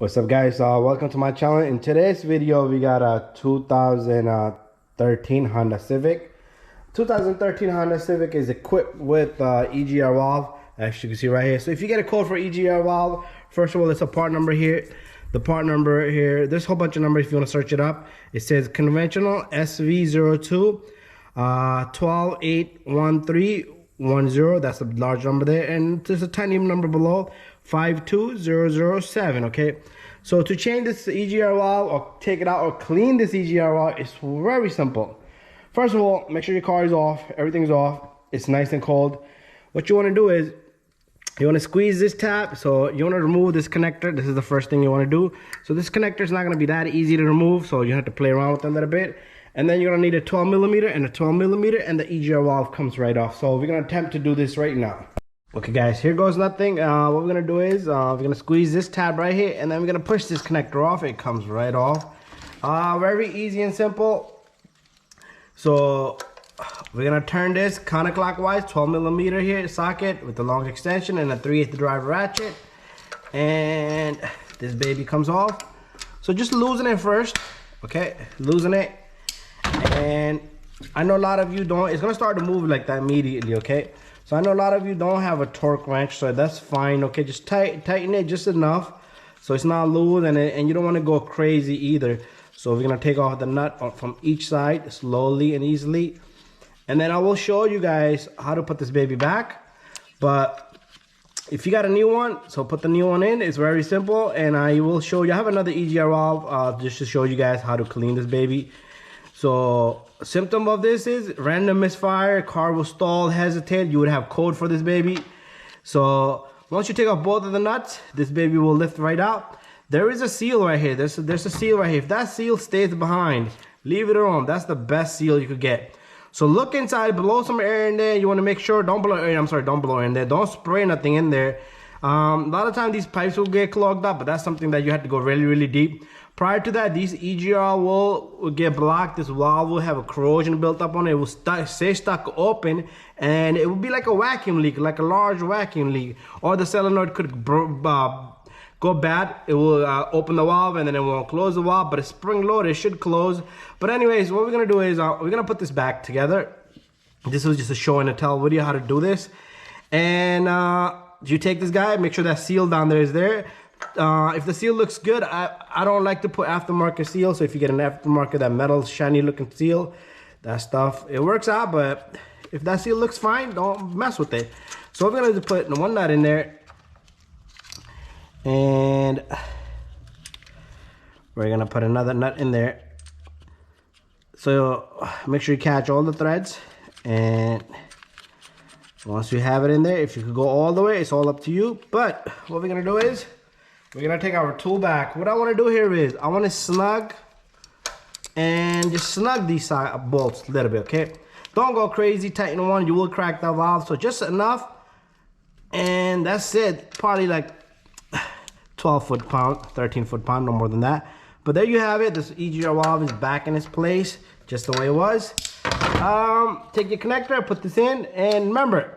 What's up, guys? Welcome to my channel. In today's video we got a 2013 Honda Civic. 2013 Honda Civic is equipped with EGR Valve, as you can see right here. So if you get a code for EGR Valve, first of all, it's a part number here. The part number here, there's a whole bunch of numbers if you want to search it up. It says conventional SV02 1281310. That's a large number there, and there's a tiny number below, 52007. Okay, so to change this EGR valve or take it out or clean this EGR valve, it's very simple. First of all, make sure your car is off, everything's off, it's nice and cold. What you want to do is you want to squeeze this tab. So you want to remove this connector. This is the first thing you want to do. So this connector is not going to be that easy to remove, so you have to play around with it a little bit. And then you're going to need a 12mm and a 12mm, and the EGR valve comes right off. So we're going to attempt to do this right now. Okay guys, here goes nothing. What we're going to do is we're going to squeeze this tab right here, and then we're going to push this connector off. It comes right off. Very easy and simple. So we're going to turn this counterclockwise, 12mm here socket with the long extension and a 3/8 drive ratchet, and this baby comes off. So just loosen it first. Okay, loosen it. And I know a lot of you don't, it's gonna start to move like that immediately. Okay, so I know a lot of you don't have a torque wrench, so that's fine. Okay, just tighten it just enough so it's not loose, and you don't want to go crazy either. So we're gonna take off the nut from each side slowly and easily, and then I will show you guys how to put this baby back. But if you got a new one, so put the new one in. It's very simple, and I will show you. I have another EGR valve just to show you guys how to clean this baby. So symptom of this is random misfire, car will stall, hesitate. You would have code for this baby. So once you take off both of the nuts, this baby will lift right out. There is a seal right here. There's a seal right here. If that seal stays behind, leave it alone. That's the best seal you could get. So look inside, blow some air in there. You want to make sure, don't blow air, don't blow air in there. Don't spray nothing in there. A lot of times these pipes will get clogged up, but that's something that you have to go really, really deep. Prior to that, these EGR will get blocked. This valve will have a corrosion built up on it. It will stay stuck open, and it will be like a vacuum leak, like a large vacuum leak. Or the solenoid could go bad. It will open the valve, and then it won't close the valve, but it's spring loaded, it should close. But anyways, what we're gonna do is we're gonna put this back together. This was just a show and tell video how to do this. And you take this guy, make sure that seal down there is there. If the seal looks good, I don't like to put aftermarket seal. So if you get an aftermarket, that metal shiny looking seal, that stuff, it works out. But if that seal looks fine, don't mess with it. So we're gonna put one nut in there, and we're gonna put another nut in there. So make sure you catch all the threads, and once you have it in there, if you could go all the way, it's all up to you. But what we're gonna do is we're gonna take our tool back. What I want to do here is I want to snug and just snug these bolts a little bit. Okay, don't go crazy, tighten one, you will crack the valve. So just enough, and that's it. Probably like 12 foot-pound, 13 foot-pound, no more than that. But there you have it. This EGR valve is back in its place just the way it was. Take your connector, put this in, and remember,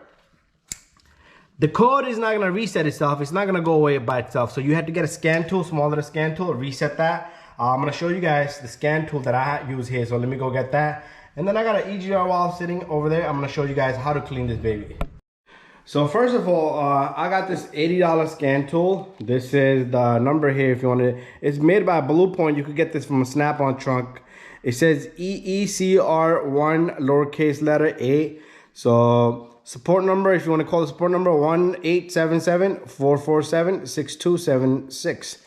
the code is not going to reset itself. It's not going to go away by itself. So you have to get a scan tool, smaller scan tool, reset that. I'm going to show you guys the scan tool that I use here. So let me go get that. And then I got an EGR valve sitting over there. I'm going to show you guys how to clean this baby. So first of all, I got this $80 scan tool. This is the number here if you want to. It's made by Blue Point. You could get this from a Snap-on trunk. It says EECR1 lowercase letter A. So support number, if you want to call the support number, 1-877-447-6276.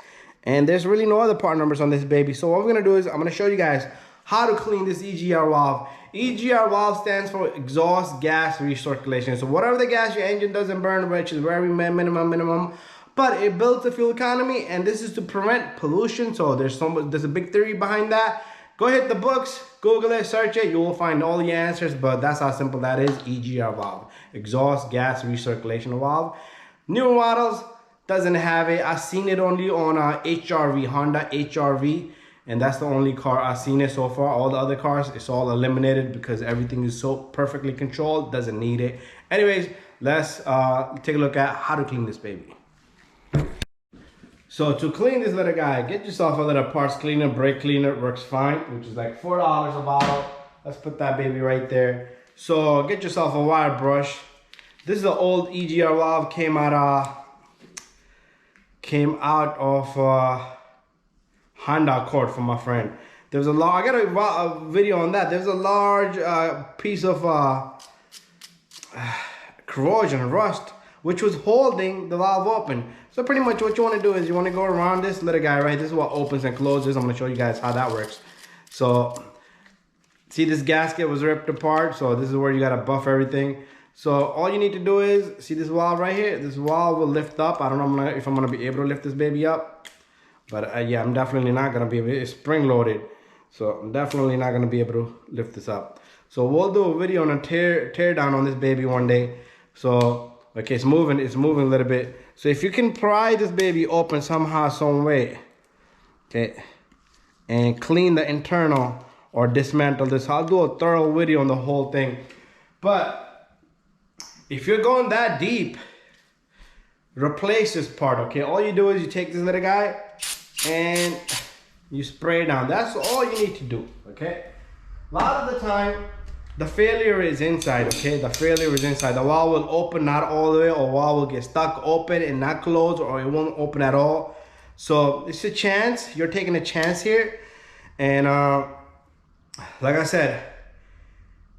And there's really no other part numbers on this baby. So what we're going to do is I'm going to show you guys how to clean this EGR valve. EGR valve stands for exhaust gas recirculation. So whatever the gas your engine doesn't burn, which is very minimum, but it builds the fuel economy, and this is to prevent pollution. So there's a big theory behind that. Go hit the books, Google it, search it, you will find all the answers, but that's how simple that is. EGR valve, exhaust gas recirculation valve. Newer models doesn't have it. I've seen it only on HRV, Honda HRV, and that's the only car I've seen it so far. All the other cars, it's all eliminated because everything is so perfectly controlled, doesn't need it. Anyways, let's take a look at how to clean this baby. So to clean this little guy, get yourself a little parts cleaner, brake cleaner, works fine, which is like $4 a bottle. Let's put that baby right there. So get yourself a wire brush. This is an old EGR valve, came out of Honda Accord from my friend. There was a large, I got a video on that. There's a large piece of corrosion, rust, which was holding the valve open. So pretty much what you want to do is you want to go around this little guy, right? This is what opens and closes. I'm going to show you guys how that works. So see, this gasket was ripped apart. So this is where you got to buff everything. So all you need to do is, see this valve right here? This valve will lift up. I don't know if I'm going to be able to lift this baby up. But yeah, I'm definitely not going to be able to. It's spring loaded. So I'm definitely not going to be able to lift this up. So we'll do a video on a tear down on this baby one day. So, okay, it's moving a little bit. So if you can pry this baby open somehow, some way, okay, and clean the internal or dismantle this, I'll do a thorough video on the whole thing. But if you're going that deep, replace this part, okay? All you do is you take this little guy and you spray it down. That's all you need to do, okay? A lot of the time, the failure is inside, okay? The failure is inside. The valve will open not all the way, or valve will get stuck open and not close, or it won't open at all. So it's a chance. You're taking a chance here. And like I said,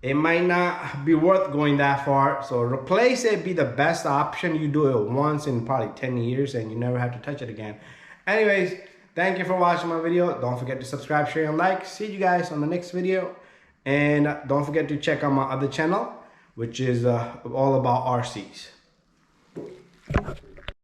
it might not be worth going that far. So replace it, be the best option. You do it once in probably 10 years and you never have to touch it again. Anyways, thank you for watching my video. Don't forget to subscribe, share, and like. See you guys on the next video. And don't forget to check out my other channel, which is all about RCs.